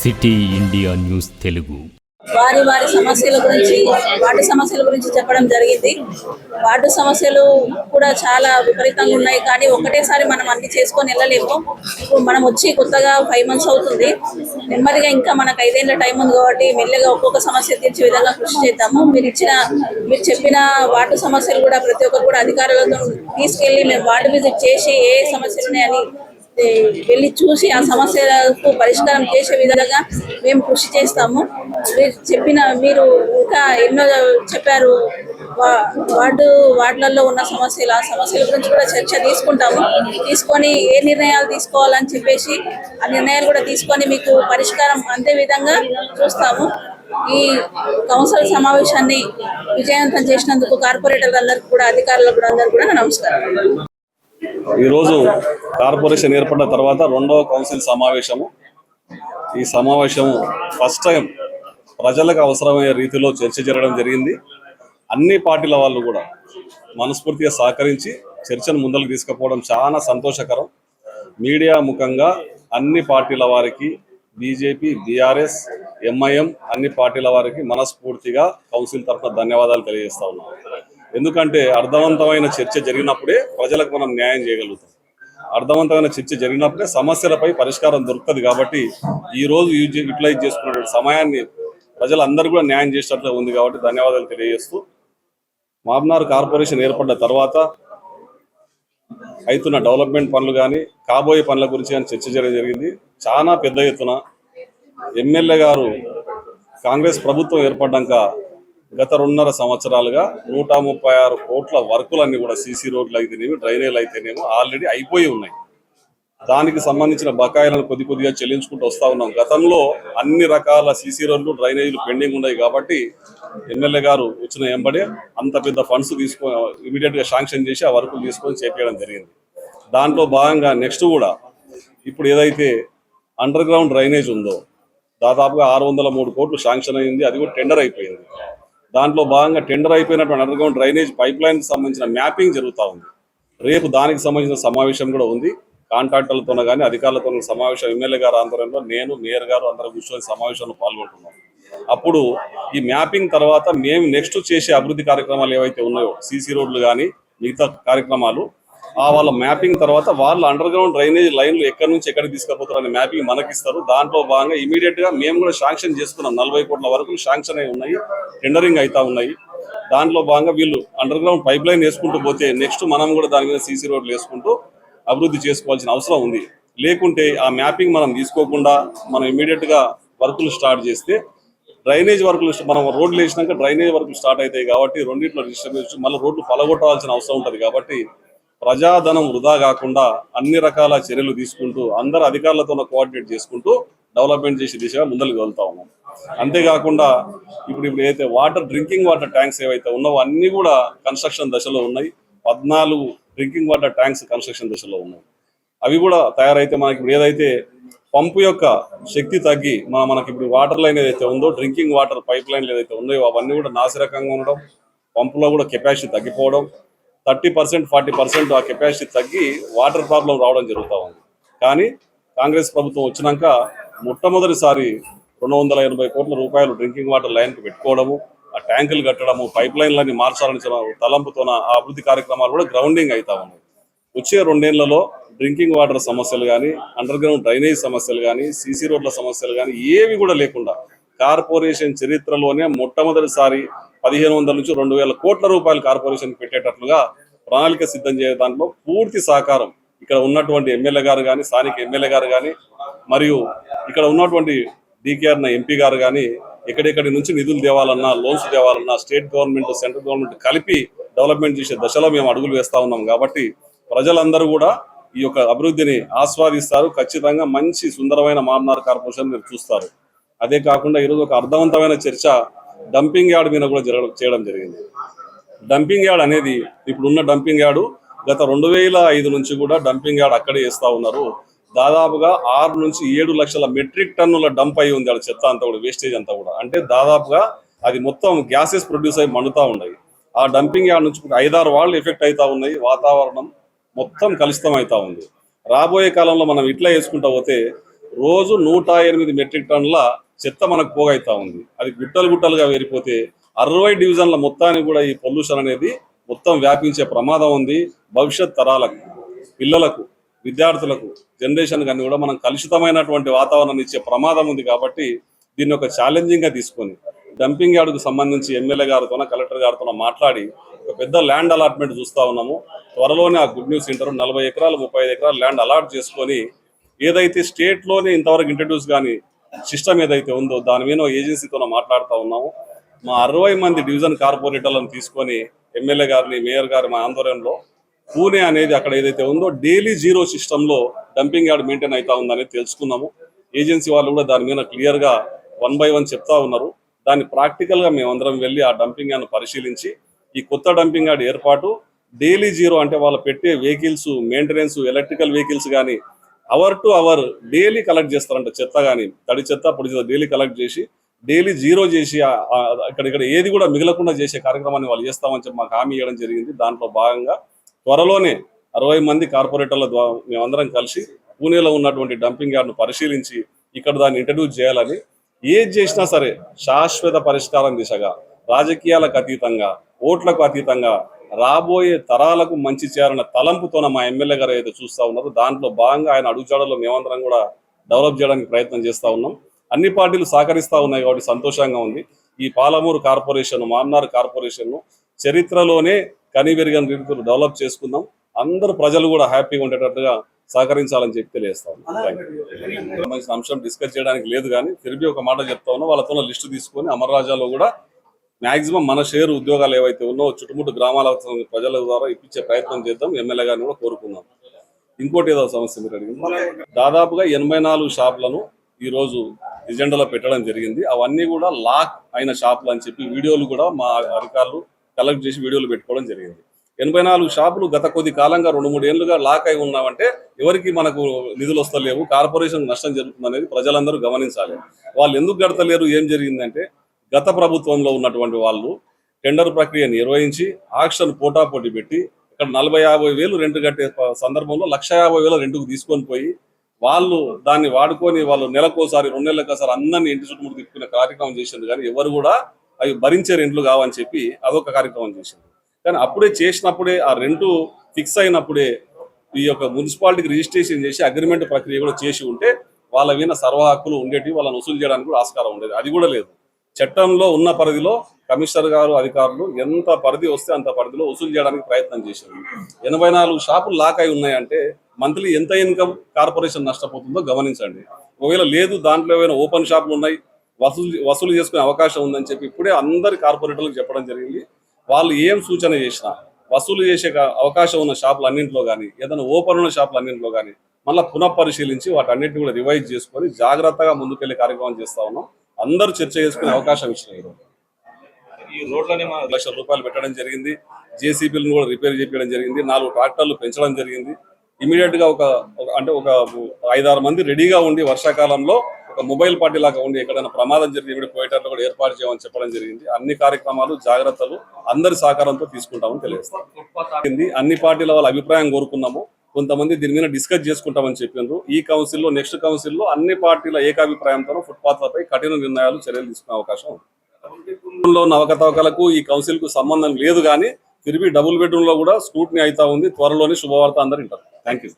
City India news Telugu వారి వారి సమస్యల గురించి వాటి సమస్యల గురించి చెప్పడం జరిగింది. వాటి సమస్యలు కూడా చాలా విపరీతంగా ఉన్నాయి, కానీ ఒకటేసారి మనం అన్ని చేసుకొని వెళ్ళలేము. ఇప్పుడు మనం వచ్చి కొత్తగా 5 months అవుతుంది. నెమ్మదిగా ఇంకా మనకు 5 ఏళ్ల టైం ఉంది కాబట్టి మెల్లగా ఒక్కొక్క సమస్య తీర్చే విధంగా కృషి చేద్దాము. మీరు చెప్పిన వాటి సమస్యలు కూడా ప్రతి ఒక్కరు కూడా అధికారులతో తీసుకెళ్లి మేము వార్డు విజిట్ చేసి ఏ సమస్యలు ఉన్నాయని వెళ్ళి చూసి ఆ సమస్యలకు పరిష్కారం చేసే విధంగా మేము కృషి చేస్తాము. మీరు ఇంకా ఎన్నో చెప్పారు. వార్డులలో ఉన్న సమస్యల గురించి కూడా చర్చ తీసుకొని ఏ నిర్ణయాలు తీసుకోవాలని చెప్పేసి ఆ నిర్ణయాలు కూడా తీసుకొని మీకు పరిష్కారం అందే విధంగా చూస్తాము. ఈ కౌన్సిల్ సమావేశాన్ని విజయవంతం చేసినందుకు కార్పొరేటర్లందరికీ కూడా అధికారులకు కూడా అందరికీ కూడా నమస్కారం. ఈరోజు కార్పొరేషన్ ఏర్పడిన తర్వాత 2వ కౌన్సిల్ సమావేశము. ఈ సమావేశము ఫస్ట్ టైం ప్రజలకు అవసరమయ్యే రీతిలో చర్చ జరగడం జరిగింది. అన్ని పార్టీల వాళ్ళు కూడా మనస్ఫూర్తిగా సహకరించి చర్చను ముందరకు తీసుకుపోవడం చాలా సంతోషకరం. మీడియా ముఖంగా అన్ని పార్టీల వారికి, బీజేపీ, బీఆర్ఎస్, ఎంఐఎం అన్ని పార్టీల వారికి మనస్ఫూర్తిగా కౌన్సిల్ తరఫున ధన్యవాదాలు తెలియజేస్తా ఉన్నాం. ఎందుకంటే అర్థవంతమైన చర్చ జరిగినప్పుడే ప్రజలకు మనం న్యాయం చేయగలుగుతాం. అర్థవంతమైన చర్చ జరిగినప్పుడే సమస్యలపై పరిష్కారం దొరుకుతుంది. కాబట్టి ఈరోజు యూటిలైజ్ చేసుకున్న సమయాన్ని ప్రజలందరూ కూడా న్యాయం చేసేటట్లు ఉంది. కాబట్టి ధన్యవాదాలు తెలియజేస్తూ, మామ్నార్ కార్పొరేషన్ ఏర్పడిన తర్వాత అవుతున్న డెవలప్మెంట్ పనులు కానీ, కాబోయే పనుల గురించి కానీ చర్చ జరిగింది. చాలా పెద్ద ఎత్తున ఎమ్మెల్యే గారు కాంగ్రెస్ ప్రభుత్వం ఏర్పడ్డాక గత 2.5 సంవత్సరాలుగా 136 కోట్ల వర్కులన్నీ కూడా సీసీ రోడ్లు అయితేనేమి, డ్రైనేజీలు అయితేనేమో ఆల్రెడీ అయిపోయి ఉన్నాయి. దానికి సంబంధించిన బకాయిలను కొద్దిగా చెల్లించుకుంటూ వస్తూ ఉన్నాం. గతంలో అన్ని రకాల సీసీ రోడ్లు, డ్రైనేజీలు పెండింగ్ ఉన్నాయి. కాబట్టి ఎమ్మెల్యే గారు వచ్చిన వెంబడే అంత పెద్ద ఫండ్స్ తీసుకొని ఇమీడియట్గా శాంక్షన్ చేసి ఆ వర్కులు తీసుకొని చేపేయడం జరిగింది. దాంట్లో భాగంగా నెక్స్ట్ కూడా ఇప్పుడు ఏదైతే అండర్ గ్రౌండ్ డ్రైనేజ్ ఉందో దాదాపుగా 603 కోట్లు శాంక్షన్ అయింది. అది కూడా టెండర్ అయిపోయింది. దాంట్లో భాగంగా టెండర్ అయిపోయినటువంటి అండర్ గ్రౌండ్ డ్రైనేజ్ పైప్ లైన్కి సంబంధించిన మ్యాపింగ్ జరుగుతూ ఉంది. రేపు దానికి సంబంధించిన సమావేశం కూడా ఉంది. కాంట్రాక్టర్లతో కానీ అధికారులతో సమావేశం ఎమ్మెల్యే గారు ఆధ్వర్యంలో నేను, మేయర్ గారు అందరూ కూర్చొని సమావేశంలో పాల్గొంటున్నాం. అప్పుడు ఈ మ్యాపింగ్ తర్వాత మేము నెక్స్ట్ చేసే అభివృద్ధి కార్యక్రమాలు ఏవైతే ఉన్నాయో, సీసీ రోడ్లు కానీ మిగతా కార్యక్రమాలు, వాళ్ళ మ్యాపింగ్ తర్వాత వాళ్ళ అండర్ గ్రౌండ్ డ్రైనేజ్ లైన్లు ఎక్కడి నుంచి ఎక్కడికి తీసుకుపోతారు అనే మ్యాపింగ్ మనకిస్తారు. దాంట్లో భాగంగా ఇమీడియట్గా మేము కూడా శాంక్షన్ చేసుకున్నాం. 40 కోట్ల వరకు శాంక్షన్ అయి ఉన్నాయి, టెండరింగ్ అవుతా ఉన్నాయి. దాంట్లో భాగంగా వీళ్ళు అండర్ గ్రౌండ్ పైప్ లైన్ వేసుకుంటూ పోతే నెక్స్ట్ మనం కూడా దాని మీద సీసీ రోడ్లు వేసుకుంటూ అభివృద్ధి చేసుకోవాల్సిన అవసరం ఉంది. లేకుంటే ఆ మ్యాపింగ్ మనం తీసుకోకుండా మనం ఇమీడియట్గా వర్కులు స్టార్ట్ చేస్తే డ్రైనేజ్ వర్కులు మనం రోడ్లు వేసినాక డ్రైనేజ్ వర్కులు స్టార్ట్ అవుతాయి. కాబట్టి రెండింటిలో డిస్టర్బెన్స్, మళ్ళీ రోడ్లు పలగొట్టాల్సిన అవసరం ఉంటుంది. కాబట్టి ప్రజాధనం వృధా కాకుండా అన్ని రకాల చర్యలు తీసుకుంటూ అందరు అధికారులతో కోఆర్డినేట్ చేసుకుంటూ డెవలప్మెంట్ చేసే దిశగా ముందరికి వెళ్తా ఉన్నాం. అంతేకాకుండా ఇప్పుడు ఏదైతే డ్రింకింగ్ వాటర్ ట్యాంక్స్ ఏవైతే ఉన్నావో అన్నీ కూడా కన్స్ట్రక్షన్ దశలో ఉన్నాయి. 14 డ్రింకింగ్ వాటర్ ట్యాంక్స్ కన్స్ట్రక్షన్ దశలో ఉన్నాయి. అవి కూడా తయారైతే మనకి ఇప్పుడు ఏదైతే పంపు యొక్క శక్తి తగ్గి మనకి ఇప్పుడు వాటర్ లైన్ ఏదైతే ఉందో, డ్రింకింగ్ వాటర్ పైప్ లైన్లు ఏదైతే ఉన్నాయో అవన్నీ కూడా నాసిరకంగా ఉండడం, పంపులో కూడా కెపాసిటీ తగ్గిపోవడం, 30% 40% ఆ కెపాసిటీ తగ్గి వాటర్ ప్రాబ్లం రావడం జరుగుతూ ఉంది. కానీ కాంగ్రెస్ ప్రభుత్వం వచ్చినాక మొట్టమొదటిసారి 280 కోట్ల రూపాయలు డ్రింకింగ్ వాటర్ లైన్కి పెట్టుకోవడము, ఆ ట్యాంకులు కట్టడము, పైప్ లైన్లన్నీ మార్చాలని తలంపుతోన ఆ అభివృద్ధి కార్యక్రమాలు కూడా గ్రౌండింగ్ అవుతా ఉన్నాయి. వచ్చే 2 ఏళ్లలో డ్రింకింగ్ వాటర్ సమస్యలు కానీ, అండర్ గ్రౌండ్ డ్రైనేజ్ సమస్యలు కానీ, సీసీ రోడ్ల సమస్యలు కానీ ఏవి కూడా లేకుండా కార్పొరేషన్ చరిత్రలోనే మొట్టమొదటిసారి 1500 నుంచి 2000 కోట్ల రూపాయలు కార్పొరేషన్ పెట్టేటట్లుగా ప్రణాళిక సిద్ధం చేసే దాంట్లో పూర్తి సహకారం ఇక్కడ ఉన్నటువంటి ఎమ్మెల్యే గారు కానీ, స్థానిక ఎమ్మెల్యే గారు కానీ, మరియు ఇక్కడ ఉన్నటువంటి డీకేఆర్ ఎంపీ గారు కానీ ఎక్కడెక్కడి నుంచి నిధులు తేవాలన్నా, లోన్స్ తేవాలన్నా స్టేట్ గవర్నమెంట్, సెంట్రల్ గవర్నమెంట్ కలిపి డెవలప్మెంట్ చేసే దశలో మేము అడుగులు వేస్తా ఉన్నాం. కాబట్టి ప్రజలందరూ కూడా ఈ యొక్క అభివృద్ధిని ఆస్వాదిస్తారు. ఖచ్చితంగా మంచి సుందరమైన మామ్నార్ కార్పొరేషన్ మీరు చూస్తారు. అదే కాకుండా ఈరోజు ఒక అర్థవంతమైన చర్చ డంపింగ్ యార్డ్ మీద కూడా చేయడం జరిగింది. డంపింగ్ యార్డ్ అనేది ఇప్పుడున్న డంపింగ్ యార్డు గత 2005 నుంచి కూడా డంపింగ్ యార్డ్ అక్కడే వేస్తూ ఉన్నారు. దాదాపుగా 6 నుంచి 7 లక్షల మెట్రిక్ టన్నుల డంప్ అయి ఉంది. అది చెత్త అంతా కూడా, వేస్టేజ్ అంతా కూడా. అంటే దాదాపుగా అది మొత్తం గ్యాసెస్ ప్రొడ్యూస్ అయ్యి మండుతూ ఉన్నాయి. ఆ డంపింగ్ యార్డ్ నుంచి 5-6 వాళ్ళు ఎఫెక్ట్ అవుతూ ఉన్నాయి. వాతావరణం మొత్తం కలుషితం అవుతూ ఉంది. రాబోయే కాలంలో మనం ఇట్లా వేసుకుంటా పోతే రోజు 108 మెట్రిక్ టన్నుల చెత్త మనకు పోగైతా ఉంది. అది గుట్టలు గుట్టలుగా వేరిపోతే 60 డివిజన్ల మొత్తానికి కూడా ఈ పొల్యూషన్ అనేది మొత్తం వ్యాపించే ప్రమాదం ఉంది. భవిష్యత్ తరాలకు, పిల్లలకు, విద్యార్థులకు, జనరేషన్ అన్ని కూడా మనం కలుషితమైనటువంటి వాతావరణాన్ని ఇచ్చే ప్రమాదం ఉంది. కాబట్టి దీన్ని ఒక ఛాలెంజింగ్ గా తీసుకొని డంపింగ్ యార్డుకు సంబంధించి ఎమ్మెల్యే గారితోన, కలెక్టర్ గారితో మాట్లాడి ఒక పెద్ద ల్యాండ్ అలాట్మెంట్ చూస్తా ఉన్నాము. త్వరలోనే ఆ గుడ్ న్యూస్ ఇంటారు. 40 ఎకరాలు 35 ఎకరాలు ల్యాండ్ అలాట్ చేసుకొని ఏదైతే స్టేట్ లోనే ఇంతవరకు ఇంట్రడ్యూస్ కానీ సిస్టమ్ ఏదైతే ఉందో దాని మీద ఏజెన్సీతో మాట్లాడుతూ ఉన్నాము. మా 60 మంది డివిజన్ కార్పొరేటర్లను తీసుకొని ఎమ్మెల్యే గారిని, మేయర్ గారి మా ఆందోళనలో పూణే అనేది అక్కడ ఏదైతే ఉందో డైలీ జీరో సిస్టంలో డంపింగ్ యార్డ్ మెయింటైన్ అవుతా ఉందనేది తెలుసుకున్నాము. ఏజెన్సీ వాళ్ళు కూడా దాని మీద క్లియర్ గా 1 by 1 చెప్తా ఉన్నారు. దాన్ని ప్రాక్టికల్ గా మేమందరం వెళ్ళి ఆ డంపింగ్ యార్డ్ పరిశీలించి ఈ కొత్త డంపింగ్ యార్డ్ ఏర్పాటు డైలీ జీరో అంటే వాళ్ళు పెట్టే వెహికల్స్ మెయింటెనెన్స్, ఎలక్ట్రికల్ వెహికల్స్ కానీ hour to hour daily collect చేస్తారంట. చెత్త కానీ తడి చెత్త, పొడి చెత్త డైలీ కలెక్ట్ చేసి డైలీ జీరో చేసి ఇక్కడ ఏది కూడా మిగలకుండా చేసే కార్యక్రమాన్ని వాళ్ళు చేస్తామని చెప్పి మాకు హామీ ఇవ్వడం జరిగింది. దాంట్లో భాగంగా త్వరలోనే 60 మంది కార్పొరేటర్ల ద్వారా మేమందరం కలిసి పూణేలో ఉన్నటువంటి డంపింగ్ యార్డ్ను పరిశీలించి ఇక్కడ దాన్ని ఇంట్రడ్యూస్ చేయాలని, ఏది చేసినా సరే శాశ్వత పరిష్కారం దిశగా, రాజకీయాలకు అతీతంగా, ఓట్లకు అతీతంగా రాబోయే తరాలకు మంచి చేయాలన్న తలంపుతోన మా ఎమ్మెల్యే గారు అయితే చూస్తూ ఉన్నారు. దాంట్లో భాగంగా ఆయన అడుగుజాడల్లో మేమందరం కూడా డెవలప్ చేయడానికి ప్రయత్నం చేస్తూ ఉన్నాం. అన్ని పార్టీలు సహకరిస్తూ ఉన్నాయి కాబట్టి సంతోషంగా ఉంది. ఈ పాలమూరు కార్పొరేషన్, మామనార్ కార్పొరేషన్ చరిత్రలోనే కనివెరిగిన రీతిలో డెవలప్ చేసుకుందాం. అందరూ ప్రజలు కూడా హ్యాపీగా ఉండేటట్టుగా సహకరించాలని చెప్పి తెలియజేస్తాం. అంశం డిస్కస్ చేయడానికి లేదు కానీ తిరిగి ఒక మాట చెప్తా ఉన్నా, వాళ్ళతో లిస్టు తీసుకొని అమర్రాజాలో కూడా మాక్సిమం మన షేర్ ఉద్యోగాలు ఏవైతే ఉన్నో చుట్టుముట్టు గ్రామాల ప్రజల ద్వారా ఇప్పించే ప్రయత్నం చేద్దాం. ఎమ్మెల్యే గారిని కూడా కోరుకుందాం. ఇంకోటి ఏదో సమస్య మీరు అడిగింది. దాదాపుగా 84 షాపులను ఈరోజు ఎజెండాలో పెట్టడం జరిగింది. అవన్నీ కూడా లాక్ అయిన షాపులు అని చెప్పి వీడియోలు కూడా మా అధికారులు కలెక్ట్ చేసి వీడియోలు పెట్టుకోవడం జరిగింది. 84 షాపులు గత కొద్ది కాలంగా 2-3 ఏళ్లుగా లాక్ అయి ఉన్నామంటే ఎవరికి మనకు నిధులు వస్తలేవు, కార్పొరేషన్ నష్టం జరుగుతుంది అనేది ప్రజలందరూ గమనించాలి. వాళ్ళు ఎందుకు కడతలేరు, ఏం జరిగిందంటే గత ప్రభుత్వంలో ఉన్నటువంటి వాళ్ళు టెండర్ ప్రక్రియ నిర్వహించి ఆక్షన్ పోటాపోటీ పెట్టి ఇక్కడ 40-50 వేలు రెంట్ కట్టే సందర్భంలో 1,50,000 రెంట్కు తీసుకొని పోయి వాళ్ళు దాన్ని వాడుకొని వాళ్ళు నెలకోసారి 2 నెలలకోసారి అందరినీ ఇంటి చుట్టూ తిప్పుకునే కార్యక్రమం చేసింది. కానీ ఎవరు కూడా అవి భరించే రెంట్లు కావని చెప్పి అదొక కార్యక్రమం చేసింది. కానీ అప్పుడే చేసినప్పుడే ఆ రెంటు ఫిక్స్ అయినప్పుడే ఈ యొక్క మున్సిపాలిటీకి రిజిస్ట్రేషన్ చేసి అగ్రిమెంట్ ప్రక్రియ కూడా చేసి ఉంటే వాళ్ళ మీద సర్వ హక్కులు ఉండేటివి, వాళ్ళని వసూలు చేయడానికి కూడా ఆస్కారం ఉండేది. అది కూడా లేదు. చట్టంలో ఉన్న పరిధిలో కమిషనర్ గారు, అధికారులు ఎంత పరిధి వస్తే అంత పరిధిలో వసూలు చేయడానికి ప్రయత్నం చేశారు. 84 షాపులు లాక్ అయి ఉన్నాయంటే మంత్లీ ఎంత ఇన్కమ్ కార్పొరేషన్ నష్టపోతుందో గమనించండి. ఒకవేళ లేదు, దాంట్లో ఏమైనా ఓపెన్ షాపులు ఉన్నాయి, వసూలు చేసుకునే అవకాశం ఉందని చెప్పి ఇప్పుడే అందరి కార్పొరేటర్లకు చెప్పడం జరిగింది. వాళ్ళు ఏం సూచన చేసినా వసూలు చేసే అవకాశం ఉన్న షాపులు అన్నింటిలో కానీ, ఏదైనా ఓపెన్ ఉన్న షాపులు అన్నింటిలో కానీ మళ్ళీ పునఃపరిశీలించి వాటన్నిటిని కూడా రివైజ్ చేసుకొని జాగ్రత్తగా ముందుకెళ్లే కార్యక్రమం చేస్తా ఉన్నాం. అందరూ చర్చ చేసుకునే అవకాశం ఇచ్చినారు. ఈ రోడ్లని 1 లక్షల రూపాయలు పెట్టడం జరిగింది. జేసీబీలను కూడా రిపేర్ చేయించడం జరిగింది. 4 ట్రాక్టర్లు పెంచడం జరిగింది. ఇమీడియట్ గా ఒక 5-6 మంది రెడీగా ఉండి వర్షాకాలంలో ఒక మొబైల్ పార్టీ లాగా ఉండి ఎక్కడైనా ప్రమాదం జరిగి పోయేటట్లు కూడా ఏర్పాటు చేయమని చెప్పడం జరిగింది. అన్ని కార్యక్రమాలు, జాగ్రత్తలు అందరి సహకారంతో తీసుకుంటామని తెలియజేస్తాం. అన్ని పార్టీల వాళ్ళ అభిప్రాయం కోరుకున్నాము. కొంతమంది దీని మీద డిస్కస్ చేసుకుంటామని చెప్పినారు. ఈ కౌన్సిల్లో, నెక్స్ట్ కౌన్సిల్లో అన్ని పార్టీల ఏకాభిప్రాయంతో ఫుట్పాత్లపై కఠిన నిర్ణయాలు, చర్యలు తీసుకునే అవకాశం ఉంది. ఉన్న అవకతవకలకు ఈ కౌన్సిల్ కు సంబంధం లేదు కానీ తిరిగి డబుల్ బెడ్రూమ్ లో కూడా స్క్రూటినీ అవుతా ఉంది. త్వరలోనే శుభవార్త అందరూ వింటారు. Thank you.